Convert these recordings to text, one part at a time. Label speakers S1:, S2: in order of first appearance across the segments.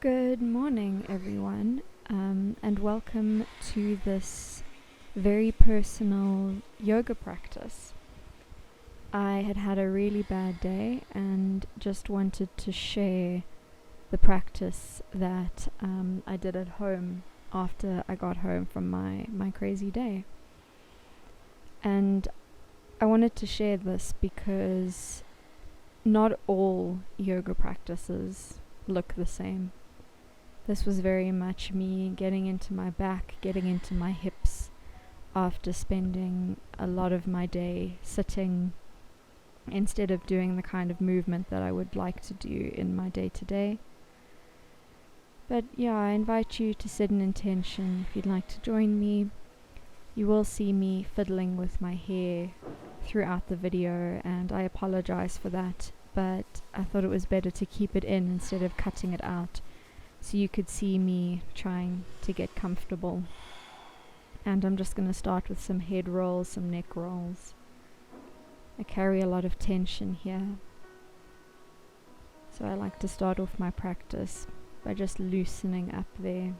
S1: Good morning, everyone, and welcome to this very personal yoga practice. I had a really bad day and just wanted to share the practice that I did at home after I got home from my crazy day. And I wanted to share this because not all yoga practices look the same. This was very much me getting into my back, getting into my hips after spending a lot of my day sitting instead of doing the kind of movement that I would like to do in my day-to-day. But yeah, I invite you to set an intention if you'd like to join me. You will see me fiddling with my hair throughout the video, and I apologize for that, but I thought it was better to keep it in instead of cutting it out, so you could see me trying to get comfortable. And I'm just going to start with some head rolls, some neck rolls. I carry a lot of tension here, so I like to start off my practice by just loosening up there,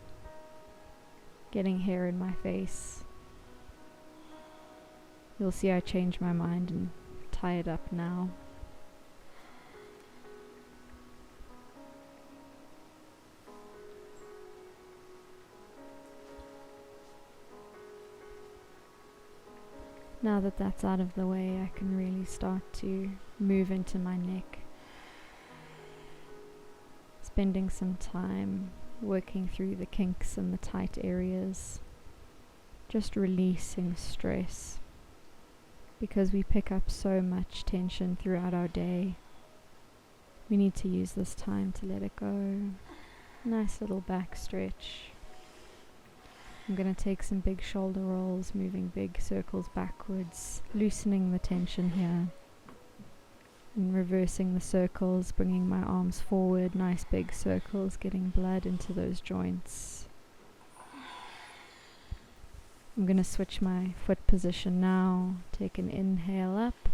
S1: getting hair in my face. You'll see I change my mind and tie it up now. Now that that's out of the way, I can really start to move into my neck. Spending some time working through the kinks and the tight areas. Just releasing stress. Because we pick up so much tension throughout our day. We need to use this time to let it go. Nice little back stretch. I'm going to take some big shoulder rolls, moving big circles backwards, loosening the tension here, and reversing the circles, bringing my arms forward, nice big circles, getting blood into those joints. I'm going to switch my foot position now, take an inhale up,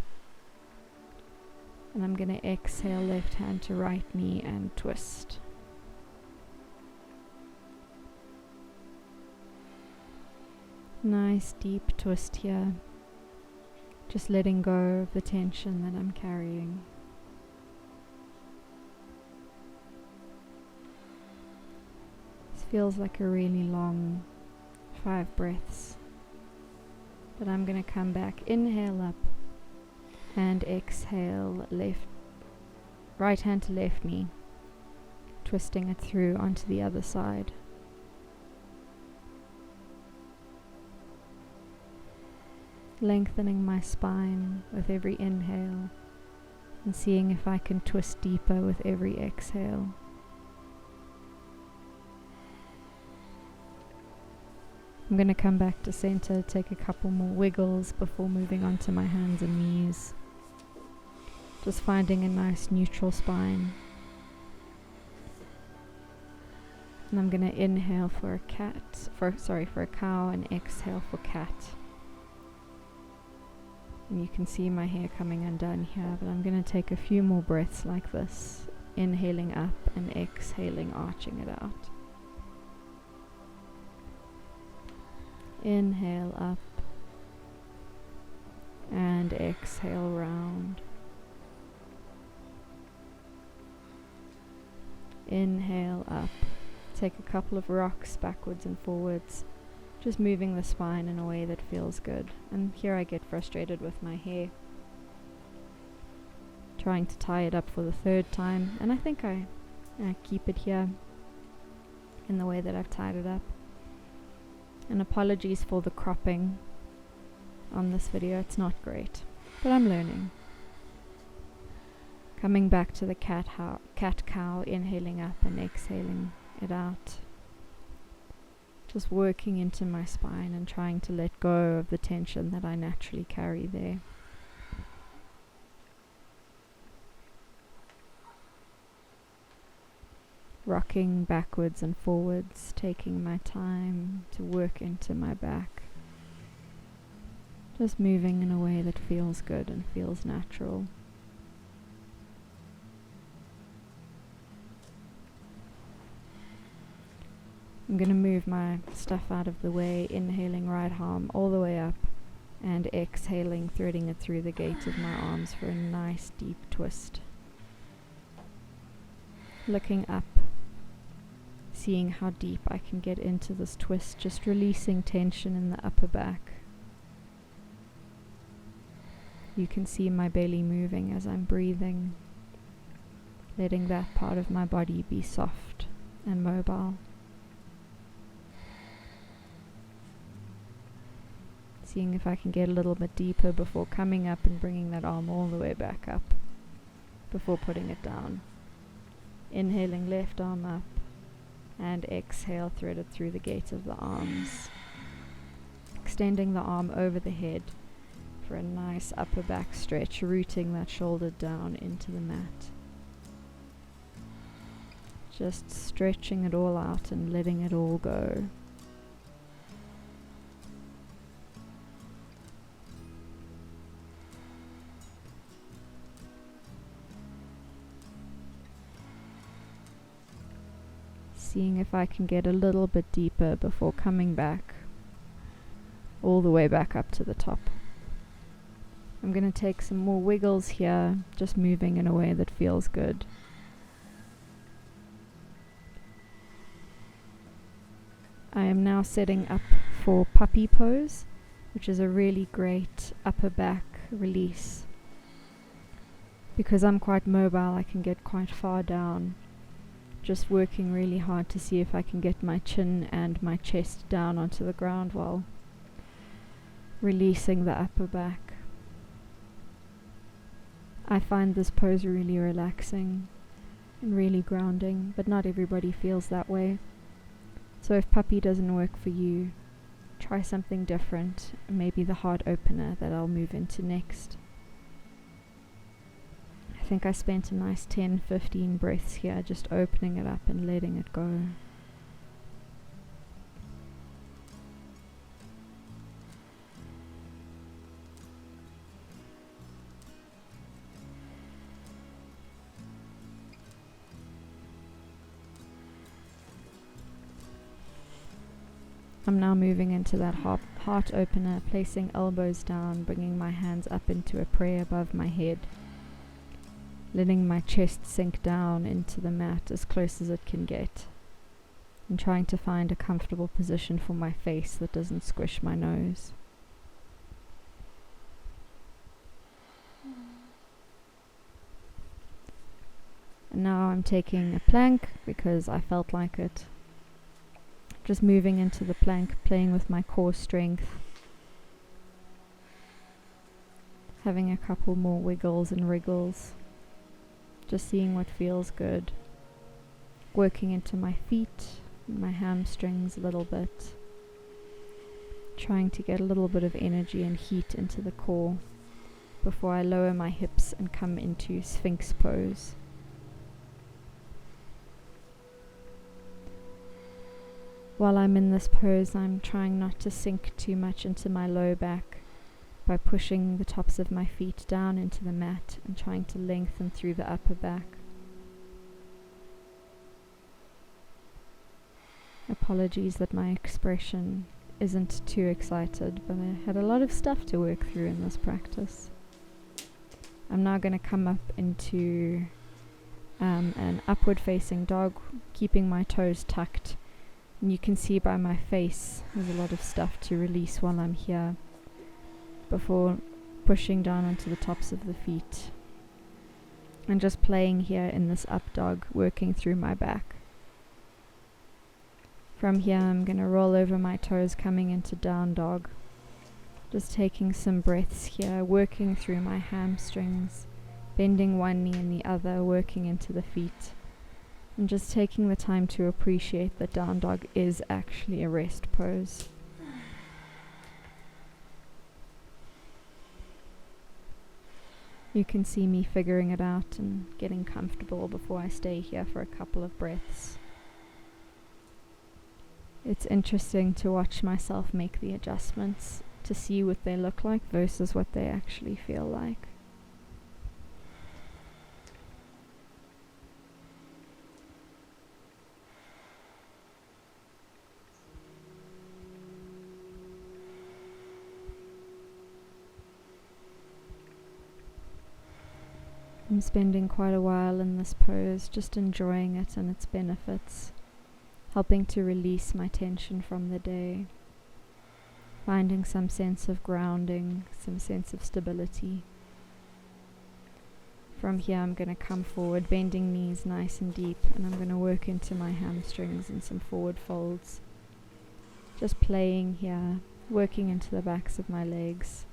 S1: and I'm going to exhale left hand to right knee and twist. Nice deep twist here, just letting go of the tension that I'm carrying. This feels like a really long 5 breaths, but I'm going to come back, inhale up and exhale right hand to left knee, twisting it through onto the other side. Lengthening my spine with every inhale and seeing if I can twist deeper with every exhale. I'm going to come back to center, take a couple more wiggles before moving on to my hands and knees. Just finding a nice neutral spine. And I'm going to inhale for a cow and exhale for cat. And you can see my hair coming undone here, but I'm going to take a few more breaths like this, inhaling up and exhaling, arching it out. Inhale up and exhale round. Inhale up. Take a couple of rocks backwards and forwards, just moving the spine in a way that feels good. And here I get frustrated with my hair, trying to tie it up for the 3rd time, and I think I keep it here in the way that I've tied it up. And apologies for the cropping on this video, it's not great, but I'm learning. Coming back to the cat-cow, inhaling up and exhaling it out. Just working into my spine and trying to let go of the tension that I naturally carry there. Rocking backwards and forwards, taking my time to work into my back. Just moving in a way that feels good and feels natural. I'm going to move my stuff out of the way, inhaling right arm all the way up and exhaling, threading it through the gate of my arms for a nice deep twist. Looking up, seeing how deep I can get into this twist, just releasing tension in the upper back. You can see my belly moving as I'm breathing, letting that part of my body be soft and mobile. Seeing if I can get a little bit deeper before coming up and bringing that arm all the way back up before putting it down. Inhaling left arm up and exhale, threaded through the gate of the arms. Extending the arm over the head for a nice upper back stretch, rooting that shoulder down into the mat. Just stretching it all out and letting it all go. Seeing if I can get a little bit deeper before coming back, all the way back up to the top. I'm going to take some more wiggles here, just moving in a way that feels good. I am now setting up for puppy pose, which is a really great upper back release. Because I'm quite mobile, I can get quite far down. Just working really hard to see if I can get my chin and my chest down onto the ground while releasing the upper back. I find this pose really relaxing and really grounding, but not everybody feels that way. So if puppy doesn't work for you, try something different, maybe the heart opener that I'll move into next. I think I spent a nice 10-15 breaths here, just opening it up and letting it go. I'm now moving into that heart opener, placing elbows down, bringing my hands up into a prayer above my head. Letting my chest sink down into the mat as close as it can get, and trying to find a comfortable position for my face that doesn't squish my nose. And now I'm taking a plank because I felt like it. Just moving into the plank, playing with my core strength. Having a couple more wiggles and wriggles. Just seeing what feels good. Working into my feet, my hamstrings a little bit. Trying to get a little bit of energy and heat into the core before I lower my hips and come into Sphinx pose. While I'm in this pose, I'm trying not to sink too much into my low back by pushing the tops of my feet down into the mat and trying to lengthen through the upper back. Apologies that my expression isn't too excited, but I had a lot of stuff to work through in this practice. I'm now going to come up into an upward facing dog, keeping my toes tucked. And you can see by my face there's a lot of stuff to release while I'm here, before pushing down onto the tops of the feet and just playing here in this up dog, working through my back. From here I'm going to roll over my toes, coming into down dog, just taking some breaths here, working through my hamstrings, bending one knee and the other, working into the feet, and just taking the time to appreciate that down dog is actually a rest pose. You can see me figuring it out and getting comfortable before I stay here for a couple of breaths. It's interesting to watch myself make the adjustments to see what they look like versus what they actually feel like. I'm spending quite a while in this pose, just enjoying it and its benefits, helping to release my tension from the day, finding some sense of grounding, some sense of stability. From here I'm going to come forward, bending knees nice and deep, and I'm going to work into my hamstrings and some forward folds. Just playing here, working into the backs of my legs,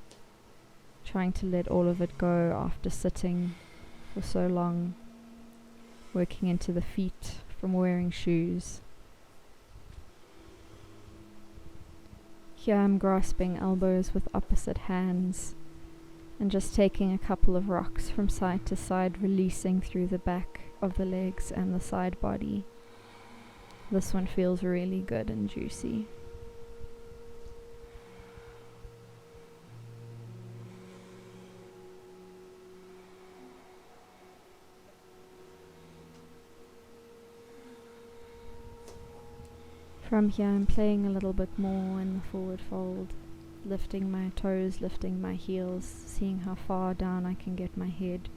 S1: trying to let all of it go after sitting for so long, working into the feet from wearing shoes. Here I'm grasping elbows with opposite hands and just taking a couple of rocks from side to side, releasing through the back of the legs and the side body. This one feels really good and juicy. From here I'm playing a little bit more in the forward fold, lifting my toes, lifting my heels, seeing how far down I can get my head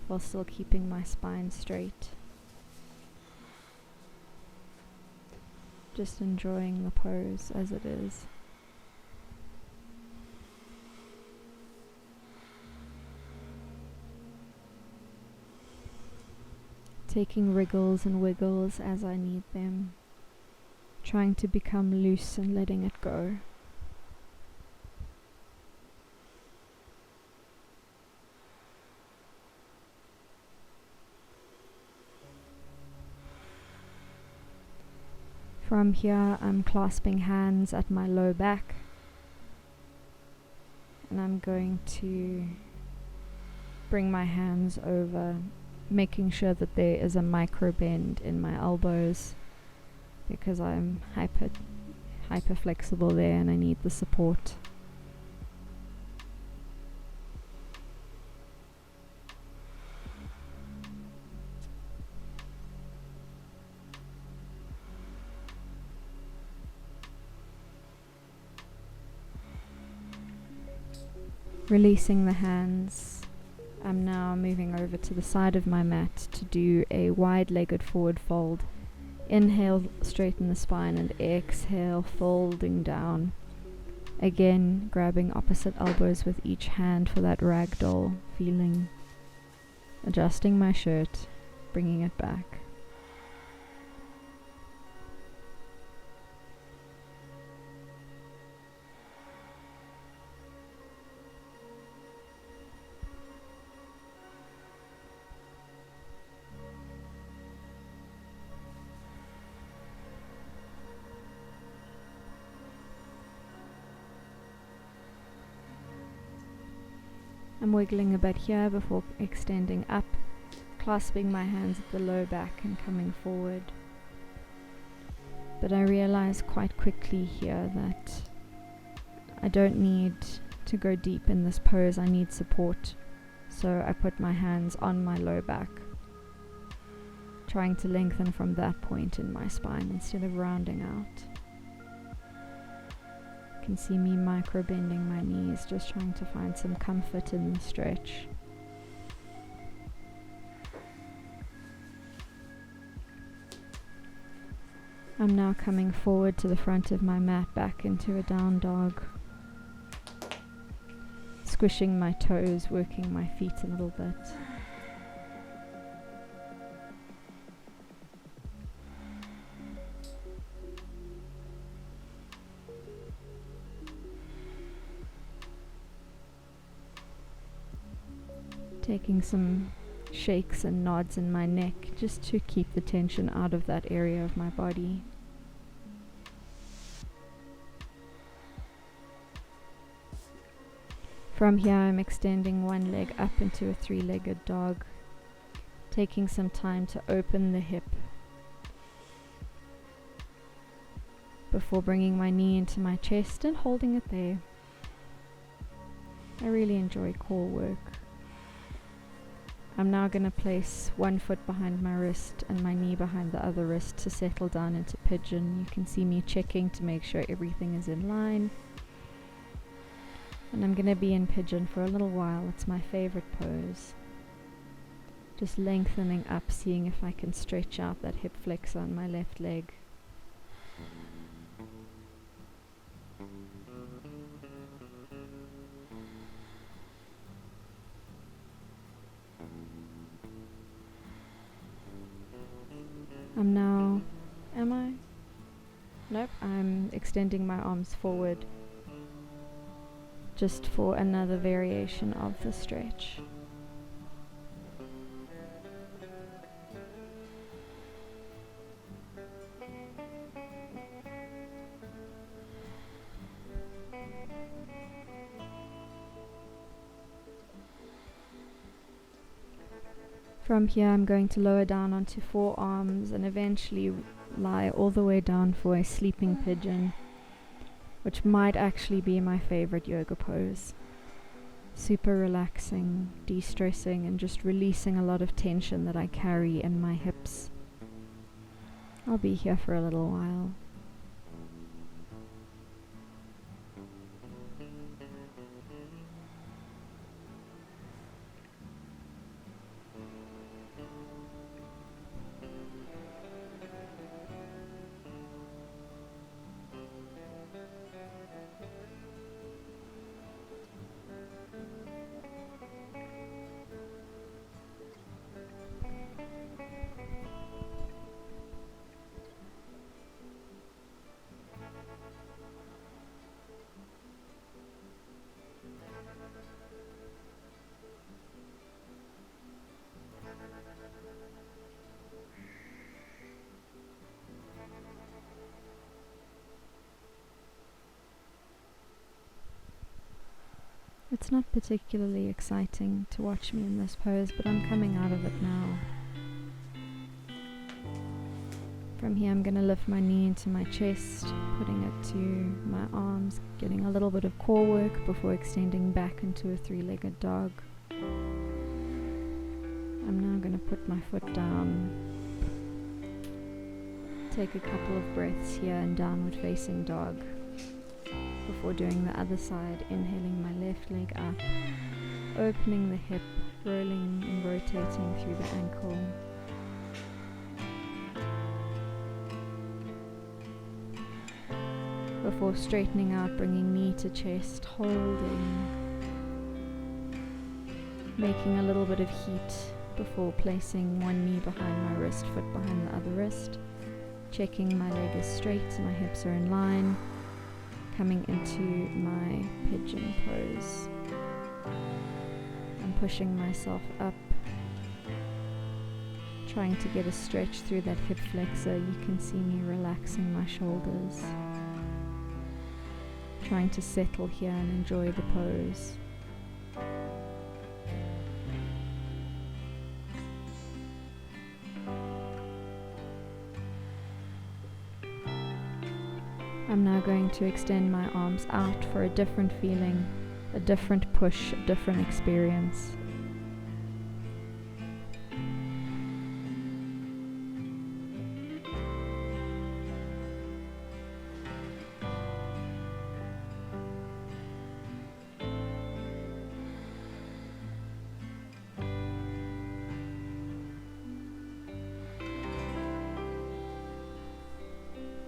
S1: while still keeping my spine straight. Just enjoying the pose as it is. Taking wriggles and wiggles as I need them, trying to become loose and letting it go. From here I'm clasping hands at my low back, and I'm going to bring my hands over, making sure that there is a micro bend in my elbows, because I'm hyper flexible there and I need the support. Releasing the hands, I'm now moving over to the side of my mat to do a wide-legged forward fold. Inhale, straighten the spine, and exhale, folding down. Again, grabbing opposite elbows with each hand for that ragdoll feeling. Adjusting my shirt, bringing it back. I'm wiggling a bit here before extending up, clasping my hands at the low back and coming forward. But I realize quite quickly here that I don't need to go deep in this pose, I need support. So I put my hands on my low back, trying to lengthen from that point in my spine instead of rounding out. You can see me micro bending my knees, just trying to find some comfort in the stretch. I'm now coming forward to the front of my mat, back into a down dog, squishing my toes, working my feet a little bit. Taking some shakes and nods in my neck just to keep the tension out of that area of my body. From here I'm extending one leg up into a three-legged dog, taking some time to open the hip before bringing my knee into my chest and holding it there. I really enjoy core work. I'm now going to place one foot behind my wrist and my knee behind the other wrist to settle down into pigeon. You can see me checking to make sure everything is in line. And I'm going to be in pigeon for a little while. It's my favorite pose. Just lengthening up, seeing if I can stretch out that hip flexor on my left leg. Am I? Nope, I'm extending my arms forward just for another variation of the stretch. From here I'm going to lower down onto forearms and eventually lie all the way down for a sleeping pigeon, which might actually be my favorite yoga pose. Super relaxing, de-stressing, and just releasing a lot of tension that I carry in my hips. I'll be here for a little while. It's not particularly exciting to watch me in this pose, but I'm coming out of it now. From here I'm going to lift my knee into my chest, putting it to my arms, getting a little bit of core work before extending back into a three-legged dog. I'm now going to put my foot down, take a couple of breaths here in downward facing dog. Before doing the other side, inhaling my left leg up, opening the hip, rolling and rotating through the ankle. Before straightening out, bringing knee to chest, holding, making a little bit of heat before placing one knee behind my wrist, foot behind the other wrist, checking my leg is straight, my hips are in line. Coming into my pigeon pose. I'm pushing myself up, trying to get a stretch through that hip flexor. You can see me relaxing my shoulders, trying to settle here and enjoy the pose. I'm now going to extend my arms out for a different feeling, a different push, a different experience.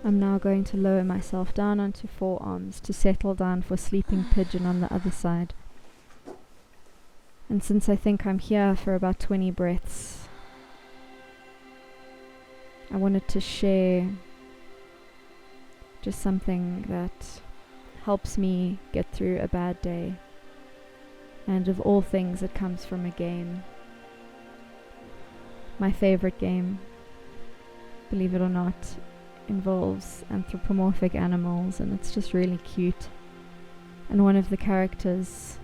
S1: I'm now going to lower myself down onto forearms to settle down for sleeping pigeon on the other side. And since I think I'm here for about 20 breaths, I wanted to share just something that helps me get through a bad day. And of all things, it comes from a game. My favorite game, believe it or not, involves anthropomorphic animals, and it's just really cute. And one of the characters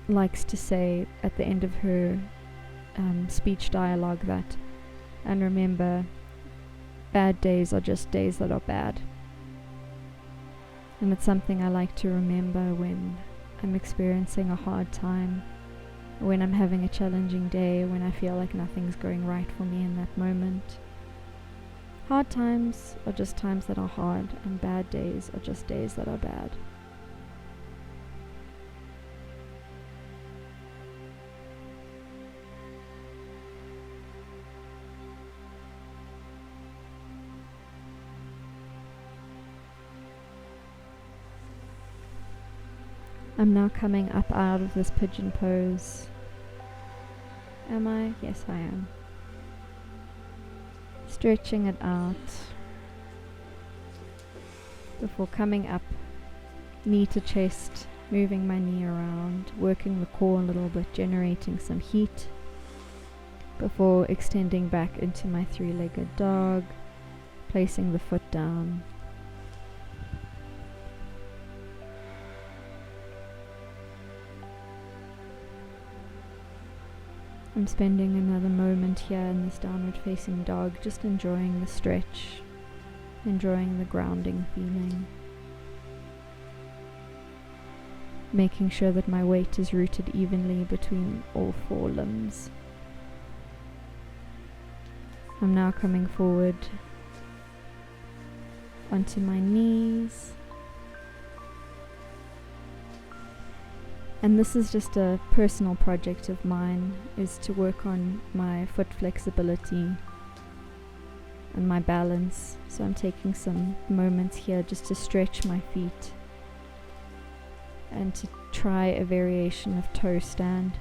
S1: likes to say at the end of her speech dialogue that, and remember, bad days are just days that are bad. And it's something I like to remember when I'm experiencing a hard time, when I'm having a challenging day, when I feel like nothing's going right for me in that moment. Hard times are just times that are hard, and bad days are just days that are bad. I'm now coming up out of this pigeon pose. Am I? Yes, I am. Stretching it out before coming up, knee to chest, moving my knee around, working the core a little bit, generating some heat before extending back into my three-legged dog, placing the foot down. I'm spending another moment here in this downward facing dog, just enjoying the stretch, enjoying the grounding feeling, making sure that my weight is rooted evenly between all four limbs. I'm now coming forward onto my knees. And this is just a personal project of mine, is to work on my foot flexibility and my balance. So I'm taking some moments here just to stretch my feet and to try a variation of toe stand.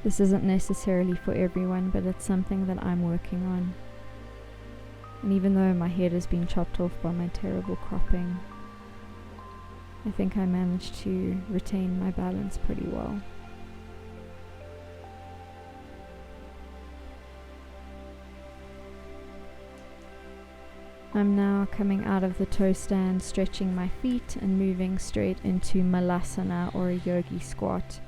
S1: This isn't necessarily for everyone, but it's something that I'm working on. And even though my head has been chopped off by my terrible cropping, I think I managed to retain my balance pretty well. I'm now coming out of the toe stand, stretching my feet and moving straight into Malasana, or a yogi squat.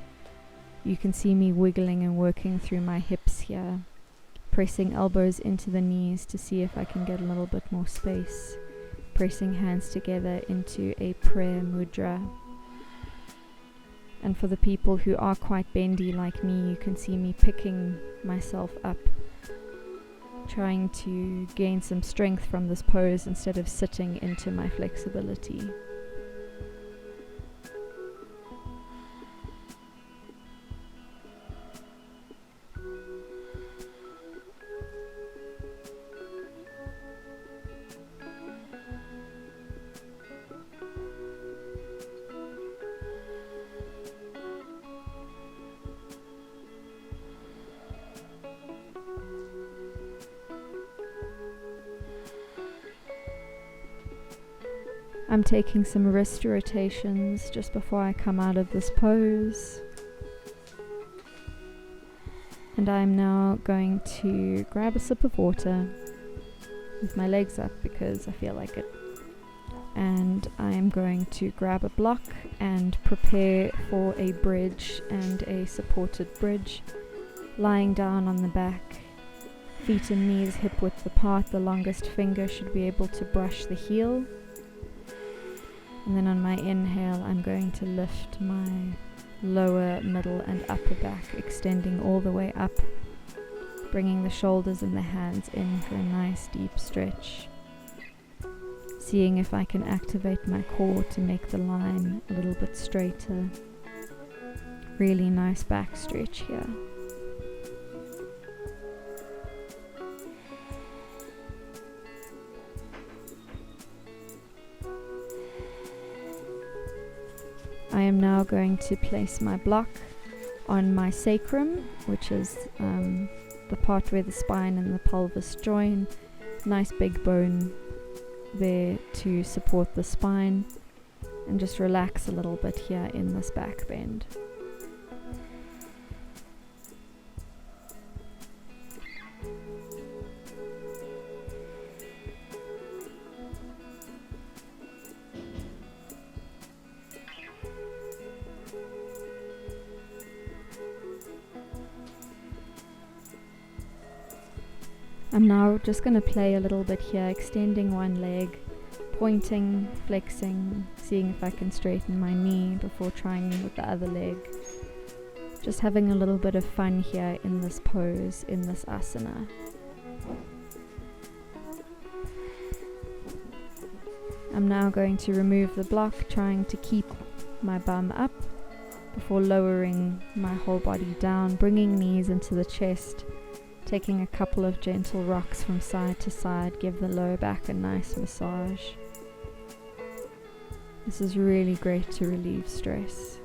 S1: You can see me wiggling and working through my hips here, pressing elbows into the knees to see if I can get a little bit more space, pressing hands together into a prayer mudra. And for the people who are quite bendy like me, you can see me picking myself up, trying to gain some strength from this pose instead of sitting into my flexibility. I'm taking some wrist rotations just before I come out of this pose. And I'm now going to grab a sip of water with my legs up because I feel like it. And I'm going to grab a block and prepare for a bridge and a supported bridge. Lying down on the back, feet and knees hip width apart. The longest finger should be able to brush the heel. And then on my inhale, I'm going to lift my lower, middle and upper back, extending all the way up, bringing the shoulders and the hands in for a nice deep stretch. Seeing if I can activate my core to make the line a little bit straighter. Really nice back stretch here. I am now going to place my block on my sacrum, which is the part where the spine and the pelvis join. Nice big bone there to support the spine, and just relax a little bit here in this back bend. I'm now just going to play a little bit here, extending one leg, pointing, flexing, seeing if I can straighten my knee before trying with the other leg. Just having a little bit of fun here in this pose, in this asana. I'm now going to remove the block, trying to keep my bum up before lowering my whole body down, bringing knees into the chest. Taking a couple of gentle rocks from side to side, give the lower back a nice massage. This is really great to relieve stress.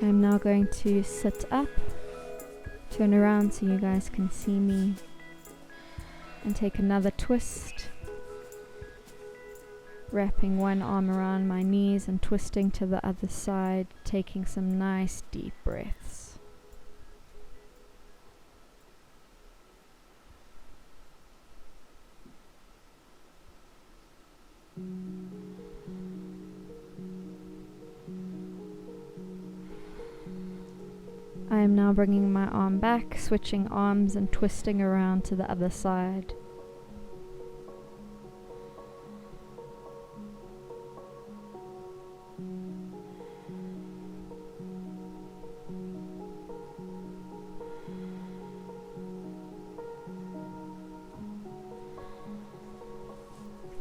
S1: I'm now going to sit up, turn around so you guys can see me, and take another twist, wrapping one arm around my knees and twisting to the other side, taking some nice deep breaths. I am now bringing my arm back, switching arms and twisting around to the other side.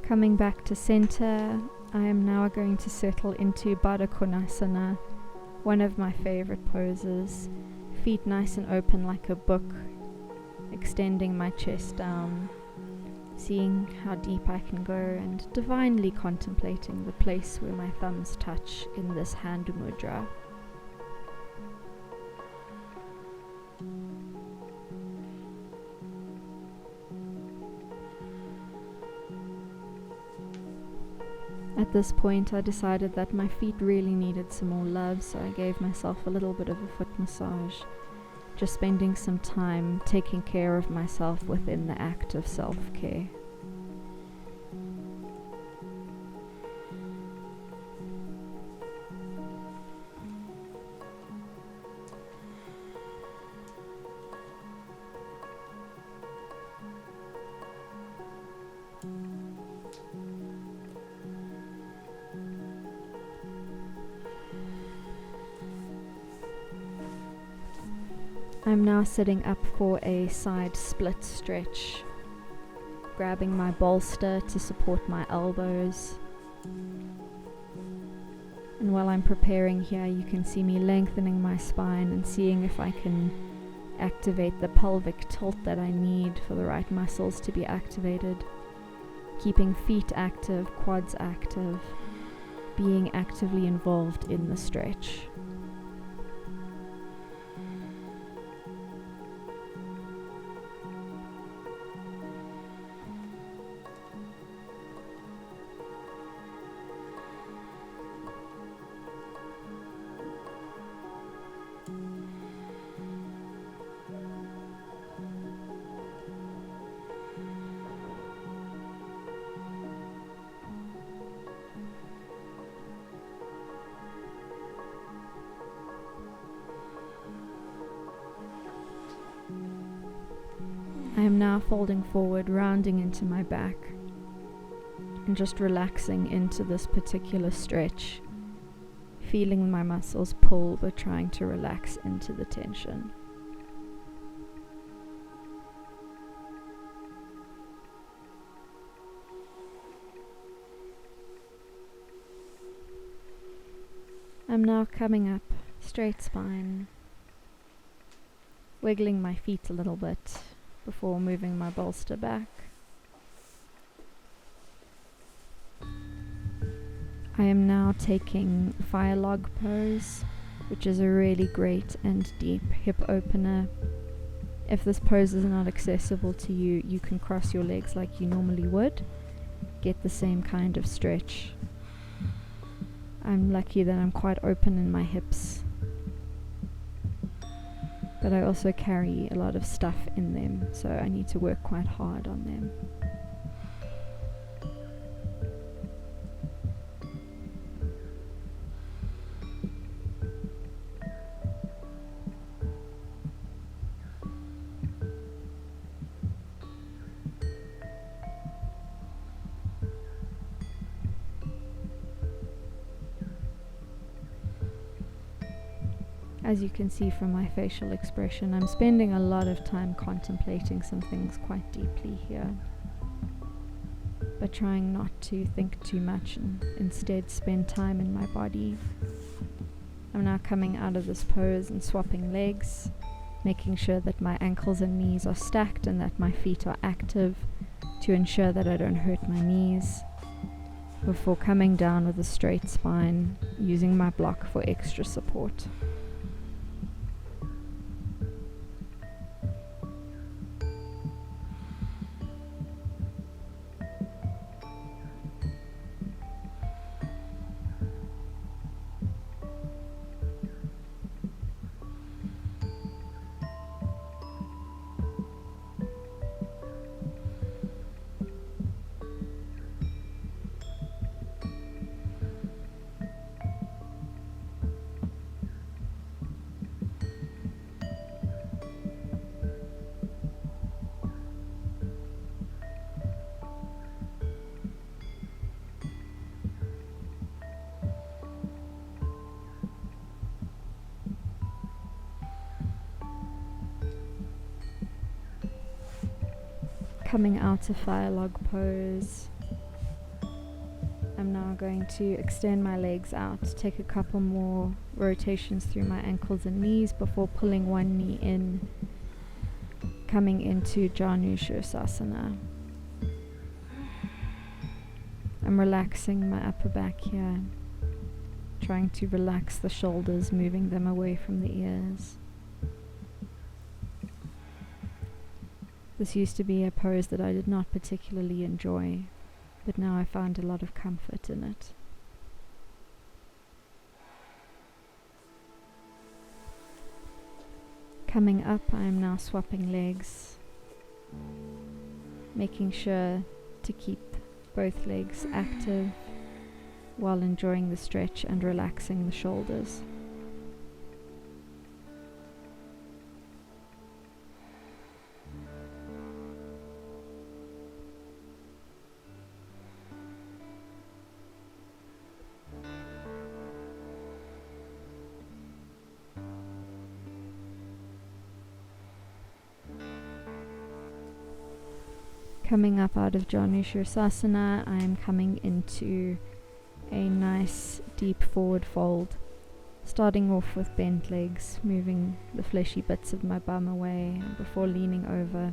S1: Coming back to center, I am now going to settle into Baddha Konasana, one of my favorite poses. Feet nice and open like a book, extending my chest down, seeing how deep I can go and divinely contemplating the place where my thumbs touch in this hand mudra. At this point, I decided that my feet really needed some more love, so I gave myself a little bit of a foot massage, just spending some time taking care of myself within the act of self-care. I'm now sitting up for a side split stretch, grabbing my bolster to support my elbows. And while I'm preparing here, you can see me lengthening my spine and seeing if I can activate the pelvic tilt that I need for the right muscles to be activated. Keeping feet active, quads active, being actively involved in the stretch. I am now folding forward, rounding into my back, and just relaxing into this particular stretch, feeling my muscles pull but trying to relax into the tension. I'm now coming up, straight spine, wiggling my feet a little bit before moving my bolster back. I am now taking fire log pose, which is a really great and deep hip opener. If this pose is not accessible to you, you can cross your legs like you normally would, get the same kind of stretch. I'm lucky that I'm quite open in my hips, but I also carry a lot of stuff in them, so I need to work quite hard on them. As you can see from my facial expression, I'm spending a lot of time contemplating some things quite deeply here, but trying not to think too much and instead spend time in my body, I'm now coming out of this pose and swapping legs, making sure that my ankles and knees are stacked and that my feet are active to ensure that I don't hurt my knees, before coming down with a straight spine, using my block for extra support. Coming out of fire log pose, I'm now going to extend my legs out, take a couple more rotations through my ankles and knees before pulling one knee in, coming into Janushirasana. I'm relaxing my upper back here, trying to relax the shoulders, moving them away from the ears. This used to be a pose that I did not particularly enjoy, but now I find a lot of comfort in it. Coming up, I am now swapping legs, making sure to keep both legs active while enjoying the stretch and relaxing the shoulders. Coming up out of Janushirasana, I am coming into a nice deep forward fold, starting off with bent legs, moving the fleshy bits of my bum away before leaning over,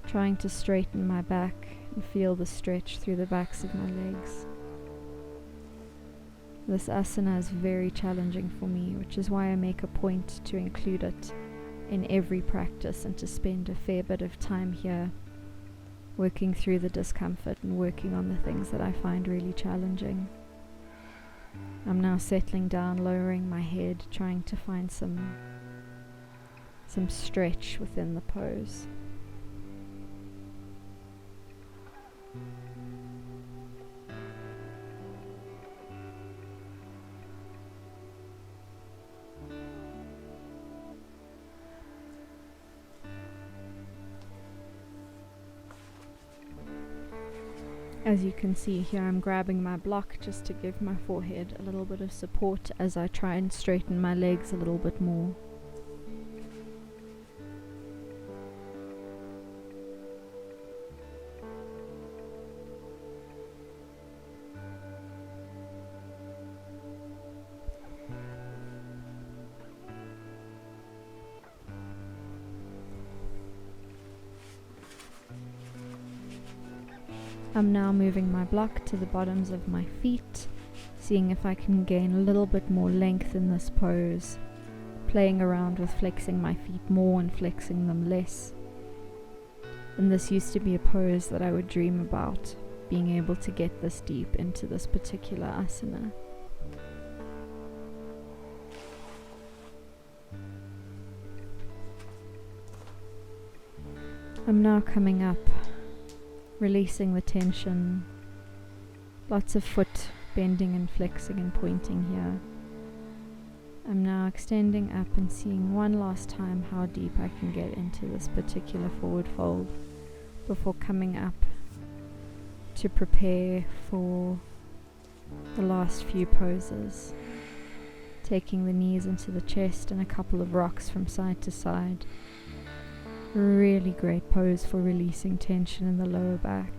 S1: trying to straighten my back and feel the stretch through the backs of my legs. This asana is very challenging for me, which is why I make a point to include it in every practice and to spend a fair bit of time here working through the discomfort and working on the things that I find really challenging. I'm now settling down, lowering my head, trying to find some stretch within the pose. As you can see here, I'm grabbing my block just to give my forehead a little bit of support as I try and straighten my legs a little bit more. I'm now moving my block to the bottoms of my feet, seeing if I can gain a little bit more length in this pose, playing around with flexing my feet more and flexing them less. And this used to be a pose that I would dream about, being able to get this deep into this particular asana. I'm now coming up, releasing the tension, lots of foot bending and flexing and pointing here. I'm now extending up and seeing one last time how deep I can get into this particular forward fold before coming up to prepare for the last few poses, taking the knees into the chest and a couple of rocks from side to side. Really great pose for releasing tension in the lower back.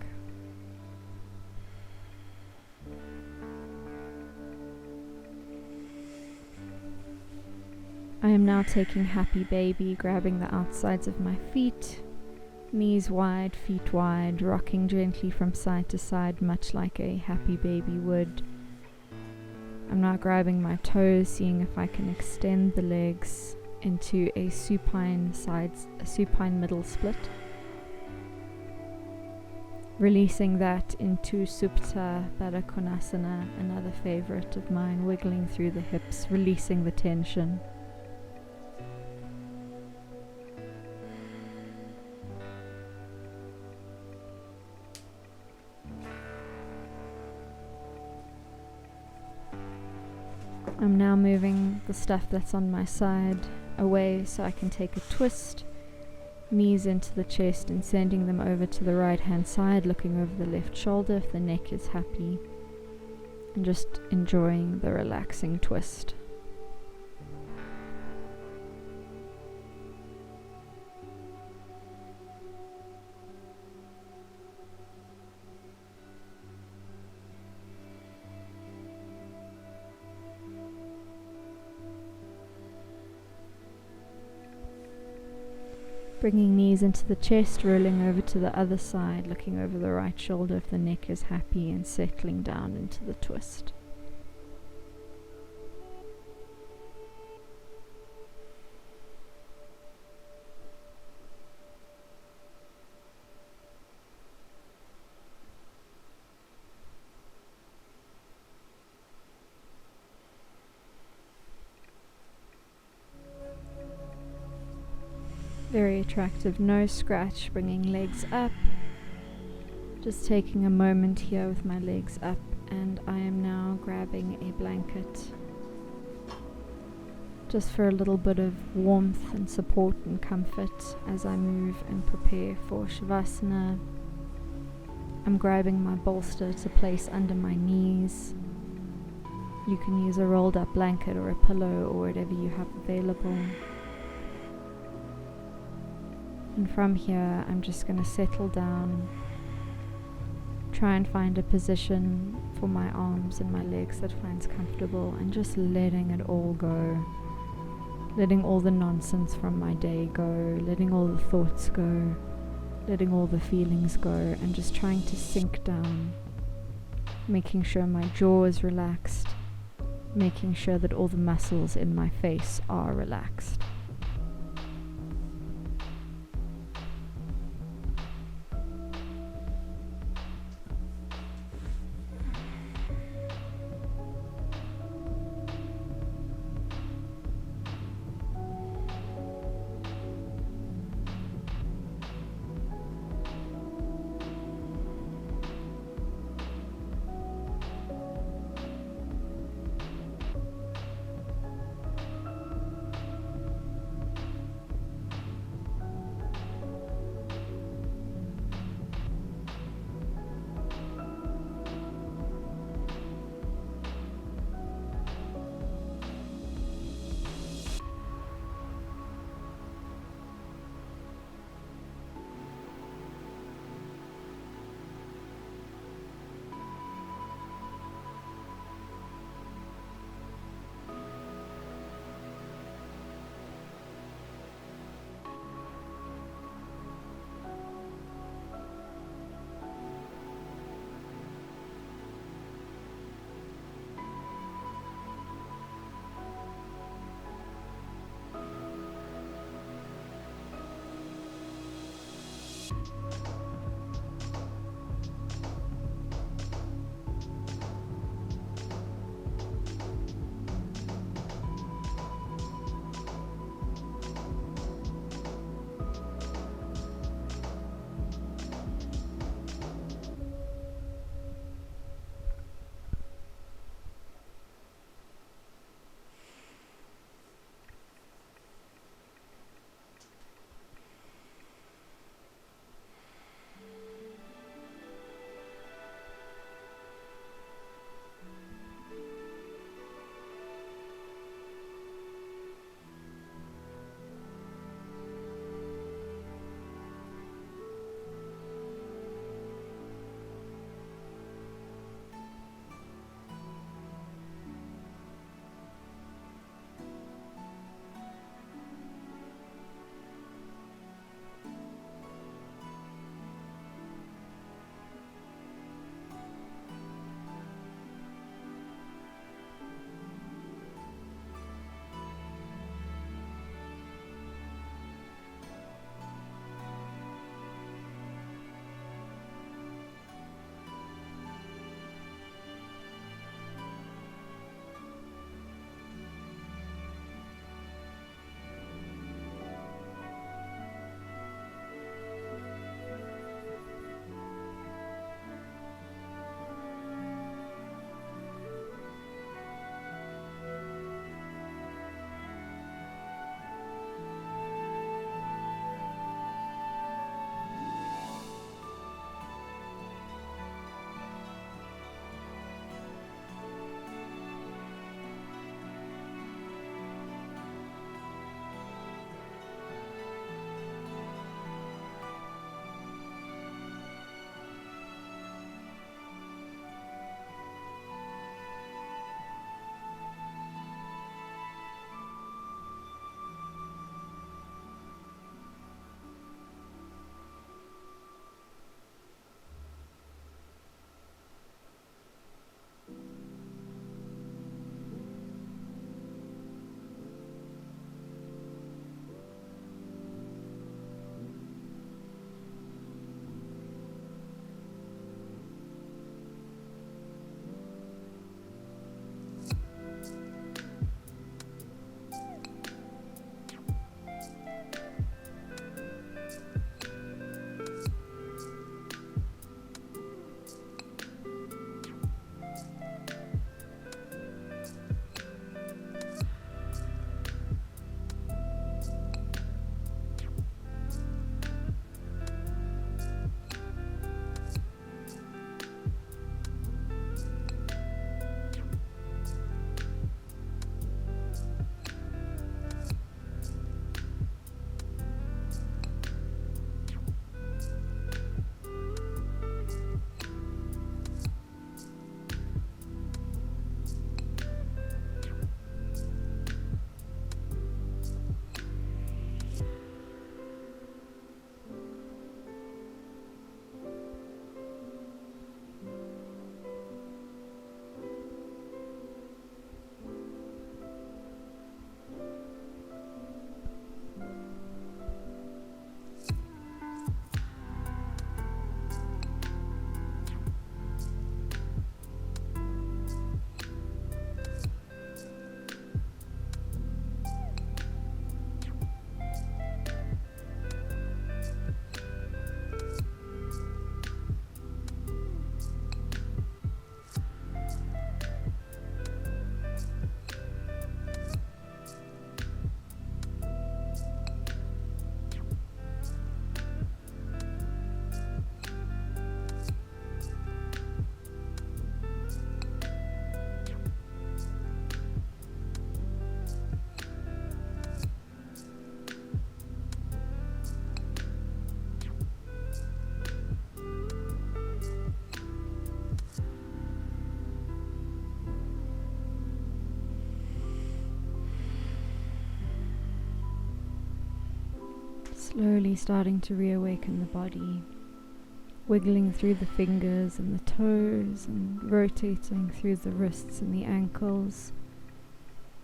S1: I am now taking happy baby, grabbing the outsides of my feet, knees wide, feet wide, rocking gently from side to side, much like a happy baby would. I'm now grabbing my toes, seeing if I can extend the legs into a supine middle split. Releasing that into Supta Baddha Konasana, another favorite of mine, wiggling through the hips, releasing the tension. I'm now moving the stuff that's on my side away so I can take a twist, knees into the chest and sending them over to the right hand side, looking over the left shoulder if the neck is happy, and just enjoying the relaxing twist. Bringing knees into the chest, rolling over to the other side, looking over the right shoulder if the neck is happy, and settling down into the twist. Very attractive nose scratch, bringing legs up. Just taking a moment here with my legs up, and I am now grabbing a blanket just for a little bit of warmth and support and comfort as I move and prepare for Shavasana. I'm grabbing my bolster to place under my knees. You can use a rolled up blanket or a pillow or whatever you have available. And from here, I'm just going to settle down, try and find a position for my arms and my legs that finds comfortable, and just letting it all go. Letting all the nonsense from my day go, letting all the thoughts go, letting all the feelings go, and just trying to sink down, making sure my jaw is relaxed, making sure that all the muscles in my face are relaxed. Slowly starting to reawaken the body, wiggling through the fingers and the toes and rotating through the wrists and the ankles,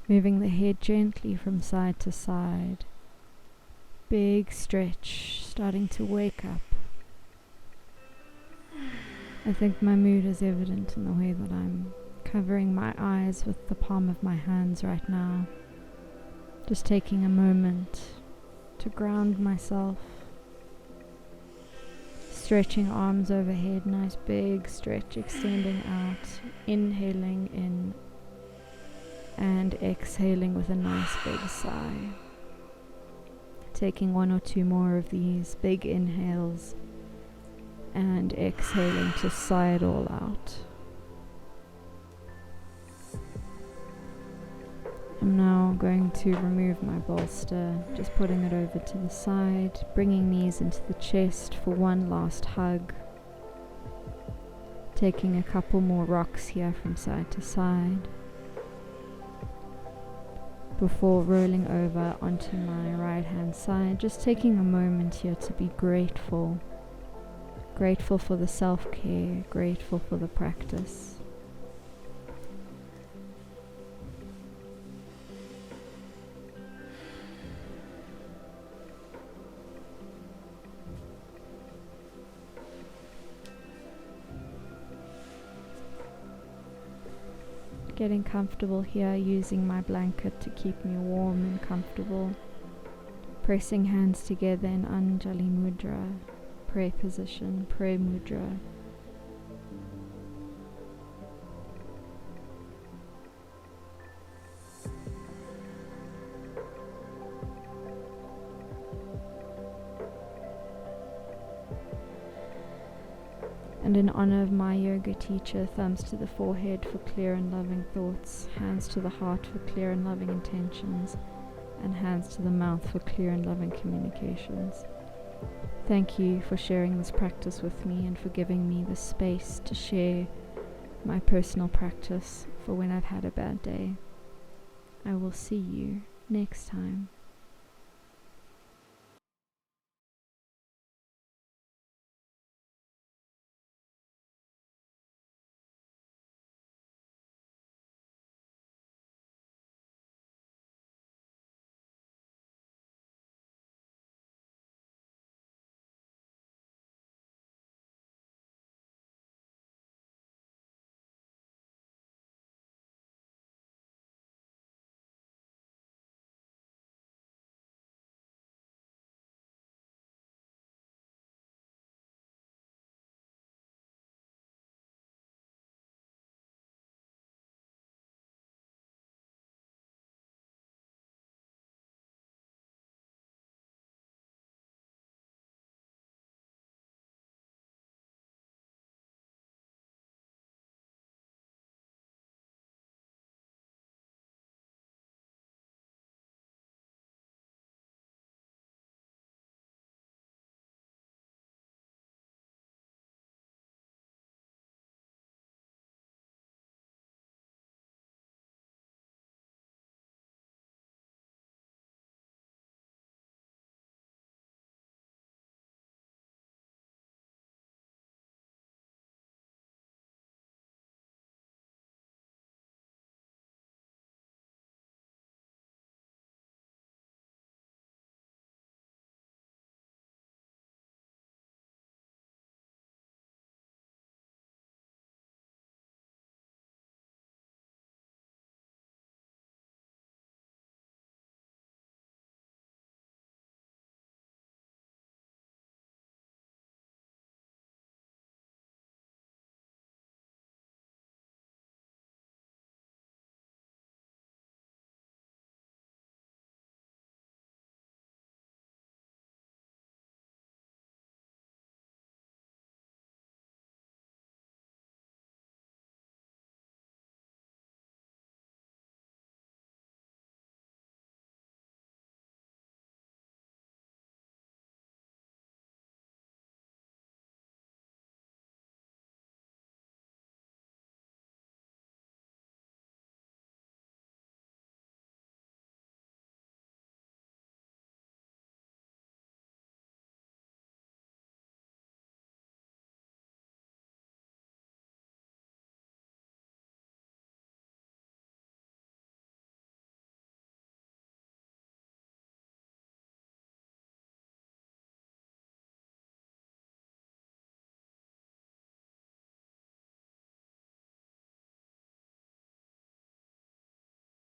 S1: moving the head gently from side to side. Big stretch, starting to wake up. I think my mood is evident in the way that I'm covering my eyes with the palm of my hands right now. Just taking a moment to ground myself. Stretching arms overhead, nice big stretch, extending out, inhaling in and exhaling with a nice big sigh. Taking one or two more of these big inhales and exhaling to sigh it all out. I'm now going to remove my bolster, just putting it over to the side, bringing knees into the chest for one last hug. Taking a couple more rocks here from side to side, before rolling over onto my right hand side, just taking a moment here to be grateful. Grateful for the self-care, grateful for the practice. Getting comfortable here, using my blanket to keep me warm and comfortable. Pressing hands together in Anjali Mudra, prayer position, prayer mudra. And in honor of my yoga teacher, thumbs to the forehead for clear and loving thoughts, hands to the heart for clear and loving intentions, and hands to the mouth for clear and loving communications. Thank you for sharing this practice with me and for giving me the space to share my personal practice for when I've had a bad day. I will see you next time.